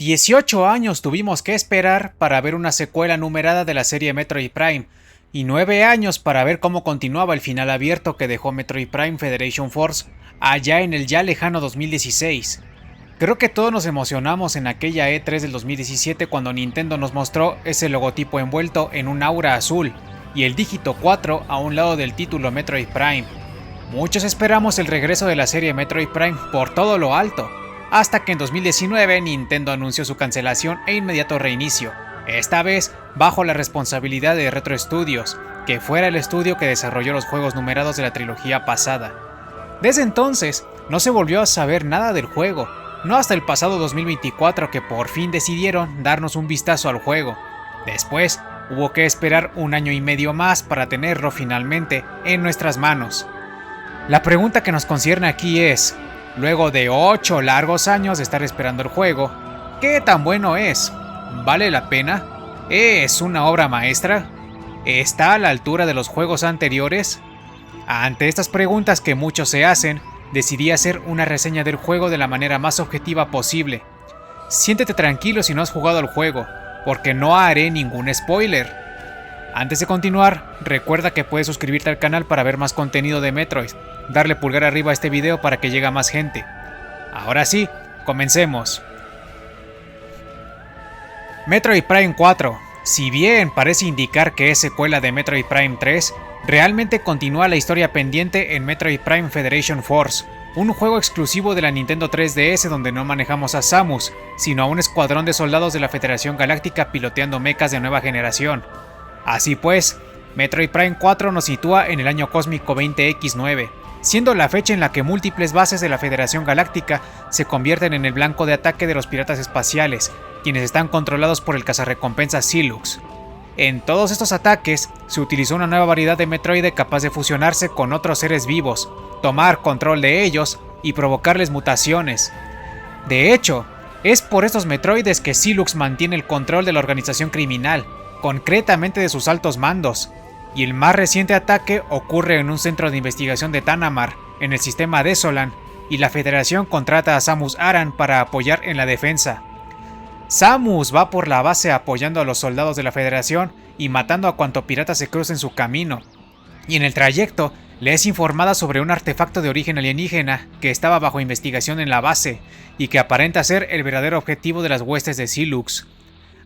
18 años tuvimos que esperar para ver una secuela numerada de la serie Metroid Prime, y 9 años para ver cómo continuaba el final abierto que dejó Metroid Prime Federation Force allá en el ya lejano 2016. Creo que todos nos emocionamos en aquella E3 del 2017 cuando Nintendo nos mostró ese logotipo envuelto en un aura azul y el dígito 4 a un lado del título Metroid Prime. Muchos esperamos el regreso de la serie Metroid Prime por todo lo alto, hasta que en 2019 Nintendo anunció su cancelación e inmediato reinicio, esta vez bajo la responsabilidad de Retro Studios, que fuera el estudio que desarrolló los juegos numerados de la trilogía pasada. Desde entonces, no se volvió a saber nada del juego, no hasta el pasado 2024 que por fin decidieron darnos un vistazo al juego. Después, hubo que esperar un año y medio más para tenerlo finalmente en nuestras manos. La pregunta que nos concierne aquí es, luego de 8 largos años de estar esperando el juego, ¿qué tan bueno es? ¿Vale la pena? ¿Es una obra maestra? ¿Está a la altura de los juegos anteriores? Ante estas preguntas que muchos se hacen, decidí hacer una reseña del juego de la manera más objetiva posible. Siéntete tranquilo si no has jugado al juego, porque no haré ningún spoiler. Antes de continuar, recuerda que puedes suscribirte al canal para ver más contenido de Metroid, darle pulgar arriba a este video para que llegue a más gente. Ahora sí, comencemos. Metroid Prime 4. Si bien parece indicar que es secuela de Metroid Prime 3, realmente continúa la historia pendiente en Metroid Prime Federation Force, un juego exclusivo de la Nintendo 3DS donde no manejamos a Samus, sino a un escuadrón de soldados de la Federación Galáctica piloteando mechas de nueva generación. Así pues, Metroid Prime 4 nos sitúa en el año cósmico 20X9, siendo la fecha en la que múltiples bases de la Federación Galáctica se convierten en el blanco de ataque de los piratas espaciales, quienes están controlados por el cazarrecompensas Silux. En todos estos ataques, se utilizó una nueva variedad de Metroide capaz de fusionarse con otros seres vivos, tomar control de ellos y provocarles mutaciones. De hecho, es por estos Metroides que Silux mantiene el control de la organización criminal, concretamente de sus altos mandos, y el más reciente ataque ocurre en un centro de investigación de Tanamar, en el sistema Desolan, y la Federación contrata a Samus Aran para apoyar en la defensa. Samus va por la base apoyando a los soldados de la Federación y matando a cuanto pirata se cruce en su camino, y en el trayecto le es informada sobre un artefacto de origen alienígena que estaba bajo investigación en la base y que aparenta ser el verdadero objetivo de las huestes de Silux.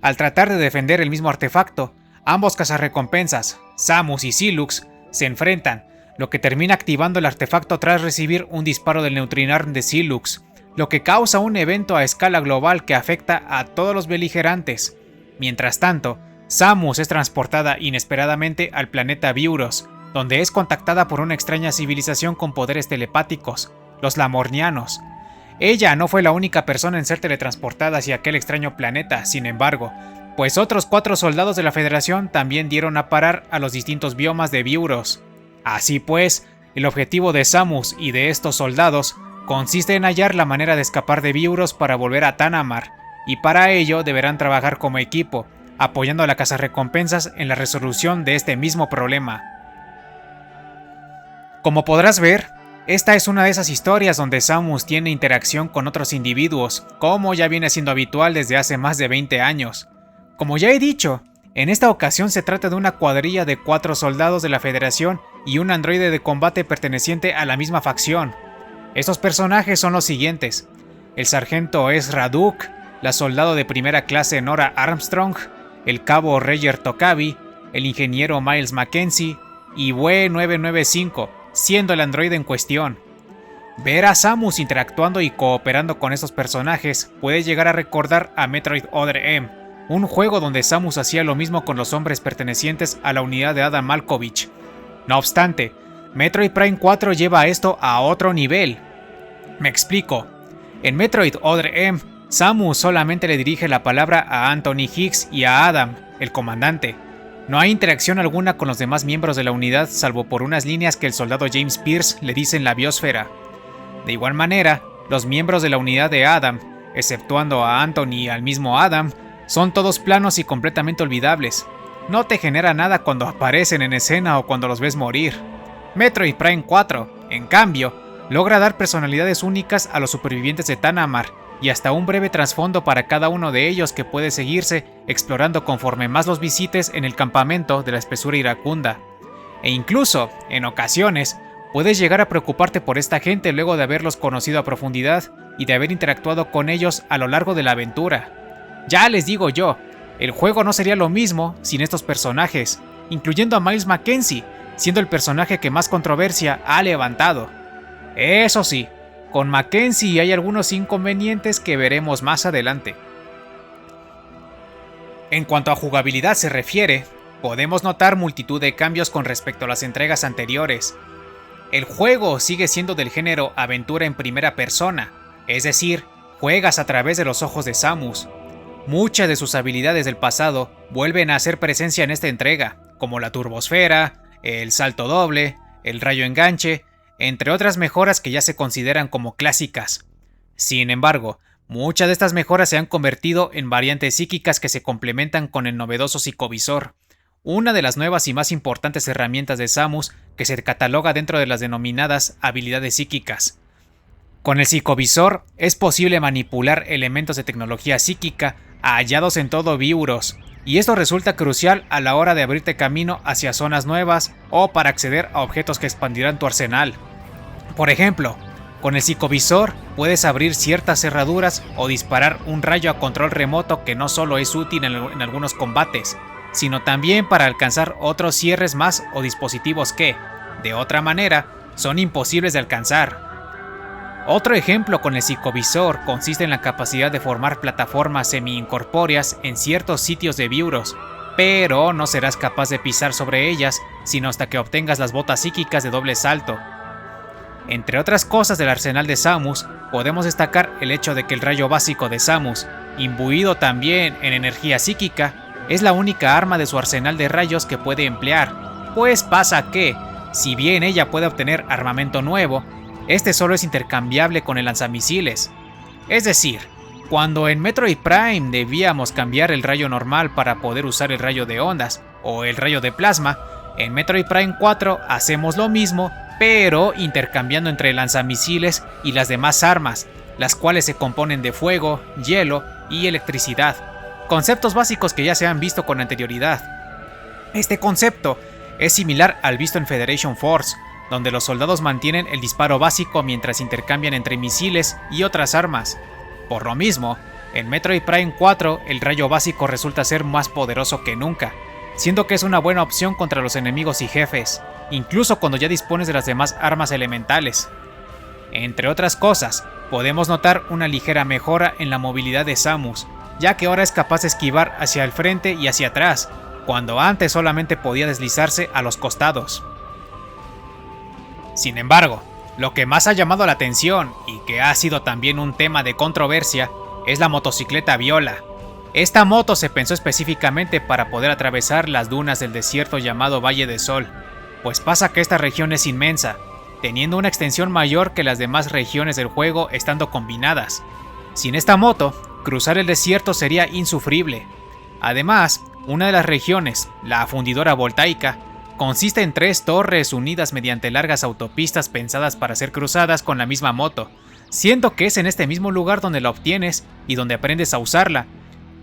Al tratar de defender el mismo artefacto, ambos cazarrecompensas, Samus y Silux, se enfrentan, lo que termina activando el artefacto tras recibir un disparo del Neutrinarm de Silux, lo que causa un evento a escala global que afecta a todos los beligerantes. Mientras tanto, Samus es transportada inesperadamente al planeta Biuros, donde es contactada por una extraña civilización con poderes telepáticos, los Lamornianos. Ella no fue la única persona en ser teletransportada hacia aquel extraño planeta, sin embargo, pues otros 4 soldados de la Federación también dieron a parar a los distintos biomas de Biuros. Así pues, el objetivo de Samus y de estos soldados consiste en hallar la manera de escapar de Biuros para volver a Tanamar, y para ello deberán trabajar como equipo, apoyando a la cazarrecompensas en la resolución de este mismo problema. Como podrás ver, esta es una de esas historias donde Samus tiene interacción con otros individuos, como ya viene siendo habitual desde hace más de 20 años. Como ya he dicho, en esta ocasión se trata de una cuadrilla de 4 soldados de la Federación y un androide de combate perteneciente a la misma facción. Estos personajes son los siguientes: el sargento Ezra Duke, la soldado de primera clase Nora Armstrong, el cabo Roger Tokabi, el ingeniero Miles Mackenzie y WE 995, siendo el androide en cuestión. Ver a Samus interactuando y cooperando con estos personajes puede llegar a recordar a Metroid Other M, un juego donde Samus hacía lo mismo con los hombres pertenecientes a la unidad de Adam Malkovich. No obstante, Metroid Prime 4 lleva esto a otro nivel. Me explico. En Metroid Other M, Samus solamente le dirige la palabra a Anthony Higgs y a Adam, el comandante. No hay interacción alguna con los demás miembros de la unidad salvo por unas líneas que el soldado James Pierce le dice en la biosfera. De igual manera, los miembros de la unidad de Adam, exceptuando a Anthony y al mismo Adam, son todos planos y completamente olvidables. No te genera nada cuando aparecen en escena o cuando los ves morir. Metroid Prime 4, en cambio, logra dar personalidades únicas a los supervivientes de Tanamar y hasta un breve trasfondo para cada uno de ellos que puede seguirse explorando conforme más los visites en el campamento de la espesura iracunda. E incluso, en ocasiones, puedes llegar a preocuparte por esta gente luego de haberlos conocido a profundidad y de haber interactuado con ellos a lo largo de la aventura. Ya les digo yo, el juego no sería lo mismo sin estos personajes, incluyendo a Miles Mackenzie, siendo el personaje que más controversia ha levantado. Eso sí, con Mackenzie hay algunos inconvenientes que veremos más adelante. En cuanto a jugabilidad se refiere, podemos notar multitud de cambios con respecto a las entregas anteriores. El juego sigue siendo del género aventura en primera persona, es decir, juegas a través de los ojos de Samus. Muchas de sus habilidades del pasado vuelven a hacer presencia en esta entrega, como la turbosfera, el salto doble, el rayo enganche, entre otras mejoras que ya se consideran como clásicas. Sin embargo, muchas de estas mejoras se han convertido en variantes psíquicas que se complementan con el novedoso psicovisor, una de las nuevas y más importantes herramientas de Samus que se cataloga dentro de las denominadas habilidades psíquicas. Con el psicovisor es posible manipular elementos de tecnología psíquica hallados en todo Biuros, y esto resulta crucial a la hora de abrirte camino hacia zonas nuevas o para acceder a objetos que expandirán tu arsenal. Por ejemplo, con el psicovisor puedes abrir ciertas cerraduras o disparar un rayo a control remoto que no solo es útil en algunos combates, sino también para alcanzar otros cierres más o dispositivos que, de otra manera, son imposibles de alcanzar. Otro ejemplo con el psicovisor consiste en la capacidad de formar plataformas semi-incorpóreas en ciertos sitios de Biuros, pero no serás capaz de pisar sobre ellas sino hasta que obtengas las botas psíquicas de doble salto. Entre otras cosas del arsenal de Samus, podemos destacar el hecho de que el rayo básico de Samus, imbuido también en energía psíquica, es la única arma de su arsenal de rayos que puede emplear, pues pasa que, si bien ella puede obtener armamento nuevo, este solo es intercambiable con el lanzamisiles. Es decir, cuando en Metroid Prime debíamos cambiar el rayo normal para poder usar el rayo de ondas o el rayo de plasma, en Metroid Prime 4 hacemos lo mismo, pero intercambiando entre lanzamisiles y las demás armas, las cuales se componen de fuego, hielo y electricidad, conceptos básicos que ya se han visto con anterioridad. Este concepto es similar al visto en Federation Force, donde los soldados mantienen el disparo básico mientras intercambian entre misiles y otras armas. Por lo mismo, en Metroid Prime 4 el rayo básico resulta ser más poderoso que nunca, siendo que es una buena opción contra los enemigos y jefes, incluso cuando ya dispones de las demás armas elementales. Entre otras cosas, podemos notar una ligera mejora en la movilidad de Samus, ya que ahora es capaz de esquivar hacia el frente y hacia atrás, cuando antes solamente podía deslizarse a los costados. Sin embargo, lo que más ha llamado la atención y que ha sido también un tema de controversia es la motocicleta Viola. Esta moto se pensó específicamente para poder atravesar las dunas del desierto llamado Valle del Sol, pues pasa que esta región es inmensa, teniendo una extensión mayor que las demás regiones del juego estando combinadas. Sin esta moto, cruzar el desierto sería insufrible. Además, una de las regiones, la fundidora voltaica, consiste en 3 torres unidas mediante largas autopistas pensadas para ser cruzadas con la misma moto, siendo que es en este mismo lugar donde la obtienes y donde aprendes a usarla,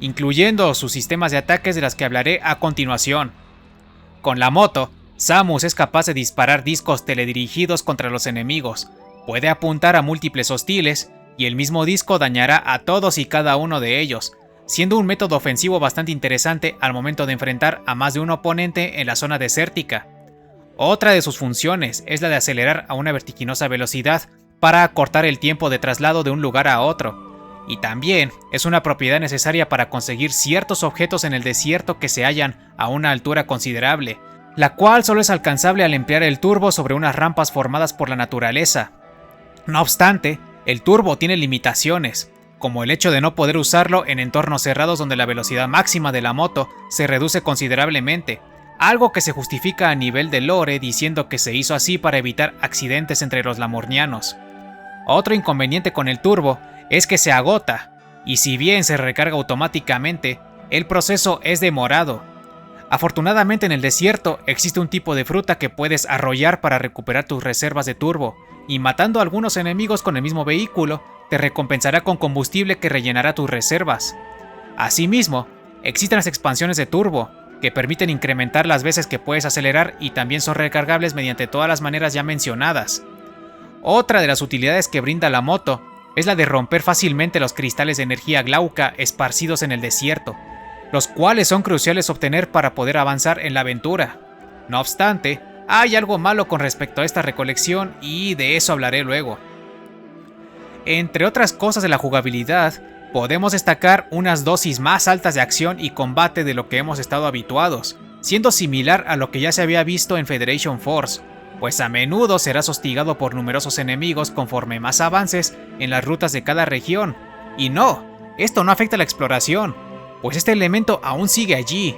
incluyendo sus sistemas de ataques de las que hablaré a continuación. Con la moto, Samus es capaz de disparar discos teledirigidos contra los enemigos, puede apuntar a múltiples hostiles y el mismo disco dañará a todos y cada uno de ellos, siendo un método ofensivo bastante interesante al momento de enfrentar a más de un oponente en la zona desértica. Otra de sus funciones es la de acelerar a una vertiginosa velocidad para acortar el tiempo de traslado de un lugar a otro, y también es una propiedad necesaria para conseguir ciertos objetos en el desierto que se hallan a una altura considerable, la cual solo es alcanzable al emplear el turbo sobre unas rampas formadas por la naturaleza. No obstante, el turbo tiene limitaciones, como el hecho de no poder usarlo en entornos cerrados donde la velocidad máxima de la moto se reduce considerablemente, algo que se justifica a nivel de lore diciendo que se hizo así para evitar accidentes entre los lamornianos. Otro inconveniente con el turbo es que se agota, y si bien se recarga automáticamente, el proceso es demorado. Afortunadamente en el desierto existe un tipo de fruta que puedes arrollar para recuperar tus reservas de turbo, y matando a algunos enemigos con el mismo vehículo, te recompensará con combustible que rellenará tus reservas. Asimismo, existen las expansiones de turbo, que permiten incrementar las veces que puedes acelerar y también son recargables mediante todas las maneras ya mencionadas. Otra de las utilidades que brinda la moto es la de romper fácilmente los cristales de energía glauca esparcidos en el desierto, los cuales son cruciales obtener para poder avanzar en la aventura. No obstante, hay algo malo con respecto a esta recolección y de eso hablaré luego. Entre otras cosas de la jugabilidad, podemos destacar unas dosis más altas de acción y combate de lo que hemos estado habituados, siendo similar a lo que ya se había visto en Federation Force, pues a menudo serás hostigado por numerosos enemigos conforme más avances en las rutas de cada región. Y no, esto no afecta a la exploración, pues este elemento aún sigue allí.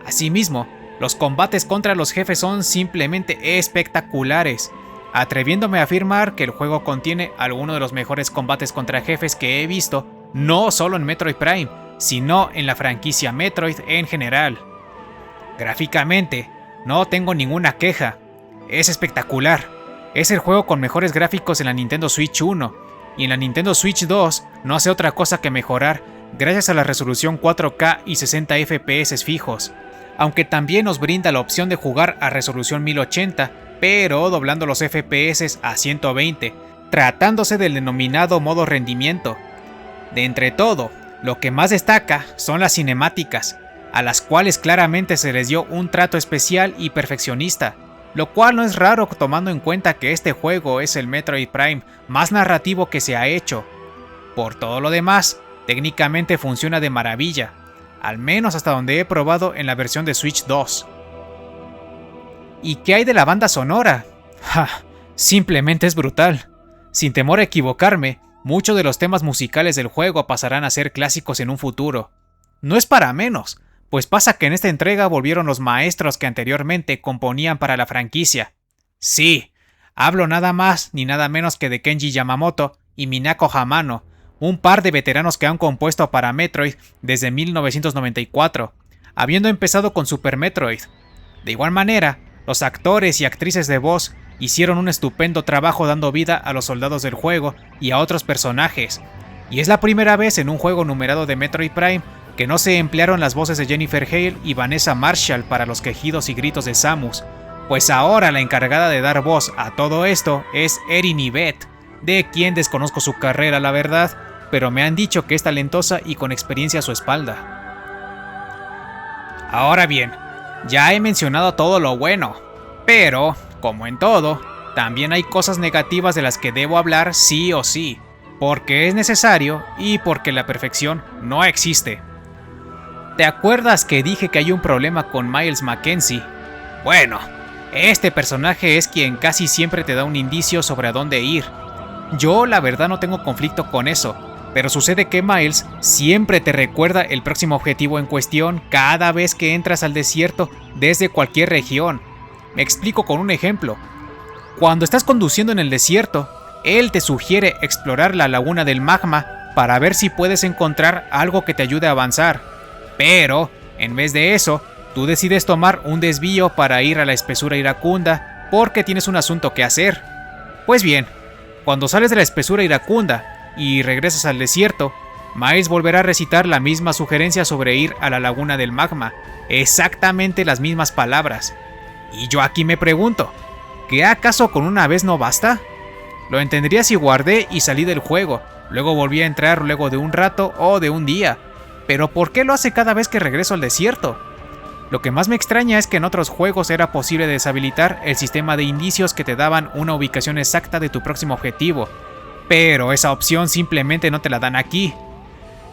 Asimismo, los combates contra los jefes son simplemente espectaculares, atreviéndome a afirmar que el juego contiene algunos de los mejores combates contra jefes que he visto, no solo en Metroid Prime, sino en la franquicia Metroid en general. Gráficamente, no tengo ninguna queja. Es espectacular. Es el juego con mejores gráficos en la Nintendo Switch 1, y en la Nintendo Switch 2 no hace otra cosa que mejorar gracias a la resolución 4K y 60 FPS fijos, aunque también nos brinda la opción de jugar a resolución 1080, pero doblando los FPS a 120, tratándose del denominado modo rendimiento. De entre todo, lo que más destaca son las cinemáticas, a las cuales claramente se les dio un trato especial y perfeccionista, lo cual no es raro tomando en cuenta que este juego es el Metroid Prime más narrativo que se ha hecho. Por todo lo demás, técnicamente funciona de maravilla, al menos hasta donde he probado en la versión de Switch 2. ¿Y qué hay de la banda sonora? Simplemente es brutal. Sin temor a equivocarme, muchos de los temas musicales del juego pasarán a ser clásicos en un futuro. No es para menos, pues pasa que en esta entrega volvieron los maestros que anteriormente componían para la franquicia. Sí, hablo nada más ni nada menos que de Kenji Yamamoto y Minako Hamano, un par de veteranos que han compuesto para Metroid desde 1994, habiendo empezado con Super Metroid. De igual manera, los actores y actrices de voz hicieron un estupendo trabajo dando vida a los soldados del juego y a otros personajes, y es la primera vez en un juego numerado de Metroid Prime que no se emplearon las voces de Jennifer Hale y Vanessa Marshall para los quejidos y gritos de Samus, pues ahora la encargada de dar voz a todo esto es Erin Yvette, de quien desconozco su carrera la verdad, pero me han dicho que es talentosa y con experiencia a su espalda. Ahora bien, ya he mencionado todo lo bueno, pero, como en todo, también hay cosas negativas de las que debo hablar sí o sí, porque es necesario y porque la perfección no existe. ¿Te acuerdas que dije que hay un problema con Miles Mackenzie? Bueno, este personaje es quien casi siempre te da un indicio sobre a dónde ir. Yo la verdad no tengo conflicto con eso, pero sucede que Miles siempre te recuerda el próximo objetivo en cuestión cada vez que entras al desierto desde cualquier región. Me explico con un ejemplo. Cuando estás conduciendo en el desierto, él te sugiere explorar la laguna del magma para ver si puedes encontrar algo que te ayude a avanzar. Pero, en vez de eso, tú decides tomar un desvío para ir a la espesura iracunda porque tienes un asunto que hacer. Pues bien, cuando sales de la espesura iracunda y regresas al desierto, Miles volverá a recitar la misma sugerencia sobre ir a la laguna del magma, exactamente las mismas palabras. Y yo aquí me pregunto, ¿qué acaso con una vez no basta? Lo entendería si guardé y salí del juego, luego volví a entrar luego de un rato o de un día. Pero ¿por qué lo hace cada vez que regreso al desierto? Lo que más me extraña es que en otros juegos era posible deshabilitar el sistema de indicios que te daban una ubicación exacta de tu próximo objetivo, pero esa opción simplemente no te la dan aquí.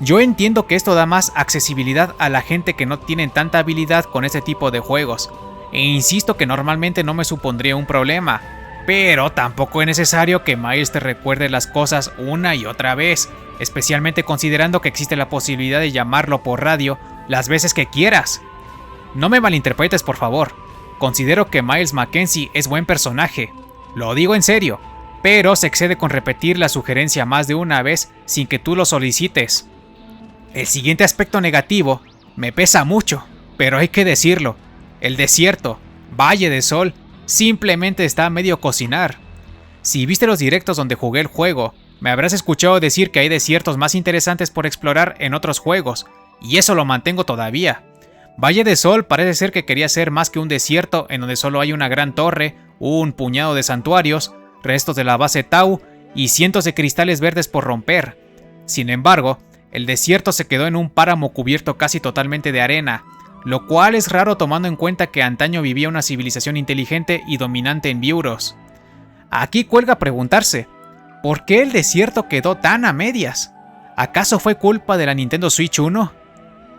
Yo entiendo que esto da más accesibilidad a la gente que no tienen tanta habilidad con este tipo de juegos, e insisto que normalmente no me supondría un problema, pero tampoco es necesario que Miles te recuerde las cosas una y otra vez, especialmente considerando que existe la posibilidad de llamarlo por radio las veces que quieras. No me malinterpretes, por favor. Considero que Miles Mackenzie es buen personaje, lo digo en serio, pero se excede con repetir la sugerencia más de una vez sin que tú lo solicites. El siguiente aspecto negativo me pesa mucho, pero hay que decirlo. El desierto, Valle de Sol, simplemente está a medio cocinar. Si viste los directos donde jugué el juego, Me habrás escuchado decir que hay desiertos más interesantes por explorar en otros juegos, y eso lo mantengo todavía. Valle de Sol parece ser que quería ser más que un desierto en donde solo hay una gran torre, un puñado de santuarios, restos de la base Tau y cientos de cristales verdes por romper. Sin embargo, el desierto se quedó en un páramo cubierto casi totalmente de arena, lo cual es raro tomando en cuenta que antaño vivía una civilización inteligente y dominante en Biuros. Aquí cuelga preguntarse, ¿por qué el desierto quedó tan a medias? ¿Acaso fue culpa de la Nintendo Switch 1?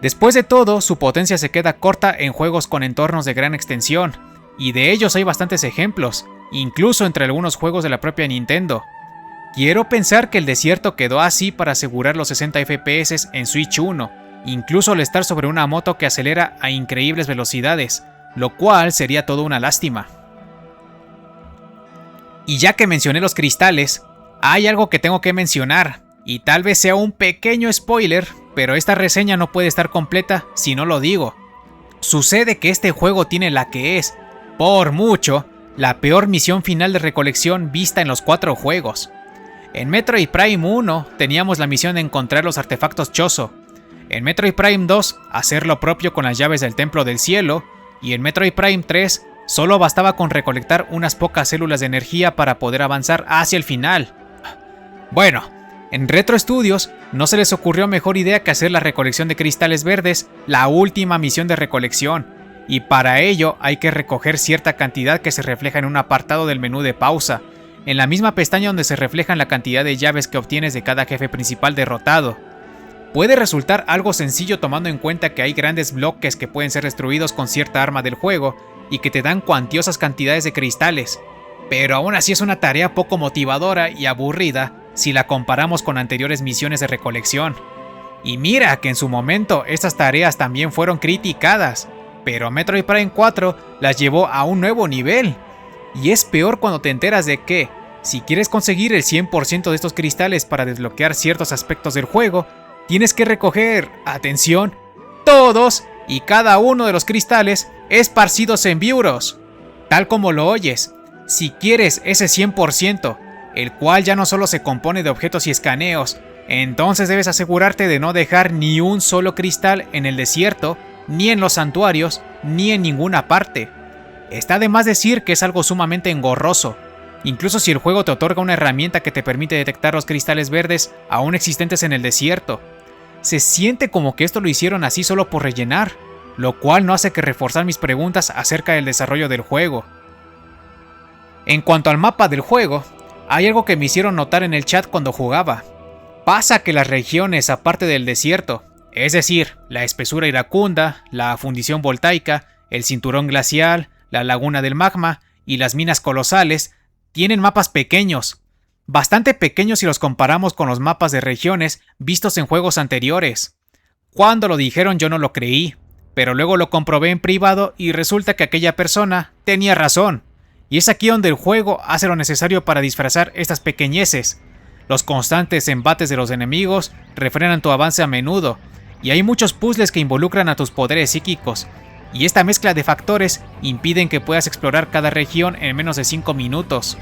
Después de todo, su potencia se queda corta en juegos con entornos de gran extensión, y de ellos hay bastantes ejemplos, incluso entre algunos juegos de la propia Nintendo. Quiero pensar que el desierto quedó así para asegurar los 60 FPS en Switch 1, incluso al estar sobre una moto que acelera a increíbles velocidades, lo cual sería toda una lástima. Y ya que mencioné los cristales, hay algo que tengo que mencionar, y tal vez sea un pequeño spoiler, pero esta reseña no puede estar completa si no lo digo. Sucede que este juego tiene la que es, por mucho, la peor misión final de recolección vista en los 4 juegos. En Metroid Prime 1 teníamos la misión de encontrar los artefactos Chozo, en Metroid Prime 2 hacer lo propio con las llaves del Templo del Cielo, y en Metroid Prime 3 solo bastaba con recolectar unas pocas células de energía para poder avanzar hacia el final. Bueno, en Retro Studios no se les ocurrió mejor idea que hacer la recolección de cristales verdes la última misión de recolección, y para ello hay que recoger cierta cantidad que se refleja en un apartado del menú de pausa, en la misma pestaña donde se reflejan la cantidad de llaves que obtienes de cada jefe principal derrotado. Puede resultar algo sencillo tomando en cuenta que hay grandes bloques que pueden ser destruidos con cierta arma del juego y que te dan cuantiosas cantidades de cristales, pero aún así es una tarea poco motivadora y aburrida si la comparamos con anteriores misiones de recolección. Y mira que en su momento estas tareas también fueron criticadas, pero Metroid Prime 4 las llevó a un nuevo nivel. Y es peor cuando te enteras de que, si quieres conseguir el 100% de estos cristales para desbloquear ciertos aspectos del juego, tienes que recoger, atención, todos y cada uno de los cristales esparcidos en Biuros. Tal como lo oyes, si quieres ese 100%, el cual ya no solo se compone de objetos y escaneos, entonces debes asegurarte de no dejar ni un solo cristal en el desierto, ni en los santuarios, ni en ninguna parte. Está de más decir que es algo sumamente engorroso, incluso si el juego te otorga una herramienta que te permite detectar los cristales verdes aún existentes en el desierto. Se siente como que esto lo hicieron así solo por rellenar, lo cual no hace que reforzar mis preguntas acerca del desarrollo del juego. En cuanto al mapa del juego, hay algo que me hicieron notar en el chat cuando jugaba. Pasa que las regiones aparte del desierto, es decir, la espesura iracunda, la fundición voltaica, el cinturón glacial, la laguna del magma y las minas colosales, tienen mapas pequeños, bastante pequeños si los comparamos con los mapas de regiones vistos en juegos anteriores. Cuando lo dijeron yo no lo creí, pero luego lo comprobé en privado y resulta que aquella persona tenía razón. Y es aquí donde el juego hace lo necesario para disfrazar estas pequeñeces. Los constantes embates de los enemigos refrenan tu avance a menudo, y hay muchos puzzles que involucran a tus poderes psíquicos, y esta mezcla de factores impiden que puedas explorar cada región en menos de 5 minutos.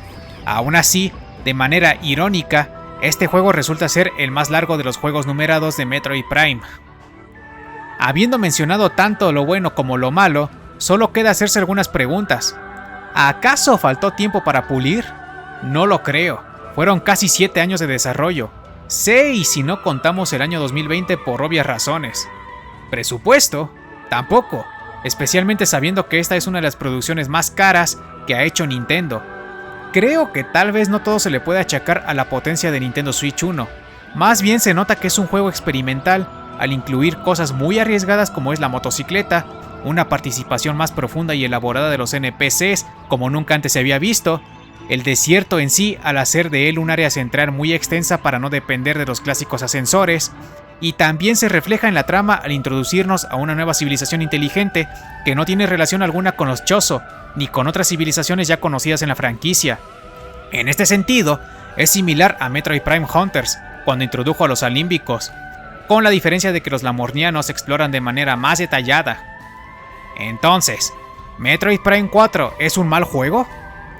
Aún así, de manera irónica, este juego resulta ser el más largo de los juegos numerados de Metroid Prime. Habiendo mencionado tanto lo bueno como lo malo, solo queda hacerse algunas preguntas. ¿Acaso faltó tiempo para pulir? No lo creo. Fueron casi 7 años de desarrollo. 6 si no contamos el año 2020 por obvias razones. ¿Presupuesto? Tampoco, especialmente sabiendo que esta es una de las producciones más caras que ha hecho Nintendo. Creo que tal vez no todo se le puede achacar a la potencia de Nintendo Switch 1. Más bien se nota que es un juego experimental al incluir cosas muy arriesgadas como es la motocicleta, una participación más profunda y elaborada de los NPCs como nunca antes se había visto, el desierto en sí al hacer de él un área central muy extensa para no depender de los clásicos ascensores, y también se refleja en la trama al introducirnos a una nueva civilización inteligente que no tiene relación alguna con los Chozo, ni con otras civilizaciones ya conocidas en la franquicia. En este sentido, es similar a Metroid Prime Hunters, cuando introdujo a los alímbicos, con la diferencia de que los lamornianos se exploran de manera más detallada. Entonces, ¿Metroid Prime 4 es un mal juego?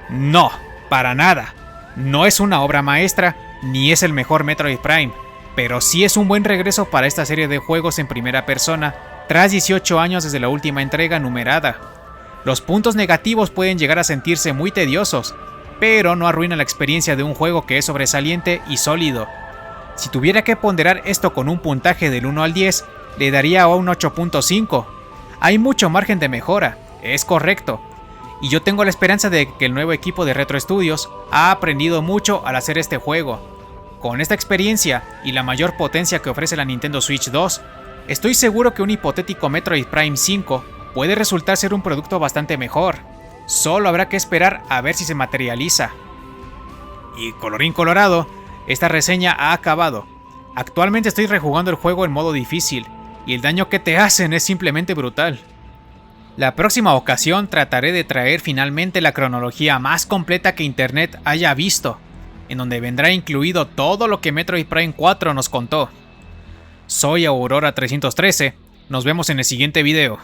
No, para nada. No es una obra maestra, ni es el mejor Metroid Prime, pero sí es un buen regreso para esta serie de juegos en primera persona, tras 18 años desde la última entrega numerada. Los puntos negativos pueden llegar a sentirse muy tediosos, pero no arruina la experiencia de un juego que es sobresaliente y sólido. Si tuviera que ponderar esto con un puntaje del 1 al 10, le daría un 8.5. Hay mucho margen de mejora, es correcto, y yo tengo la esperanza de que el nuevo equipo de Retro Studios ha aprendido mucho al hacer este juego. Con esta experiencia y la mayor potencia que ofrece la Nintendo Switch 2, estoy seguro que un hipotético Metroid Prime 5 puede resultar ser un producto bastante mejor. Solo habrá que esperar a ver si se materializa. Y colorín colorado, esta reseña ha acabado. Actualmente estoy rejugando el juego en modo difícil, y el daño que te hacen es simplemente brutal. La próxima ocasión trataré de traer finalmente la cronología más completa que internet haya visto, en donde vendrá incluido todo lo que Metroid Prime 4 nos contó. Soy Aurora313, nos vemos en el siguiente video.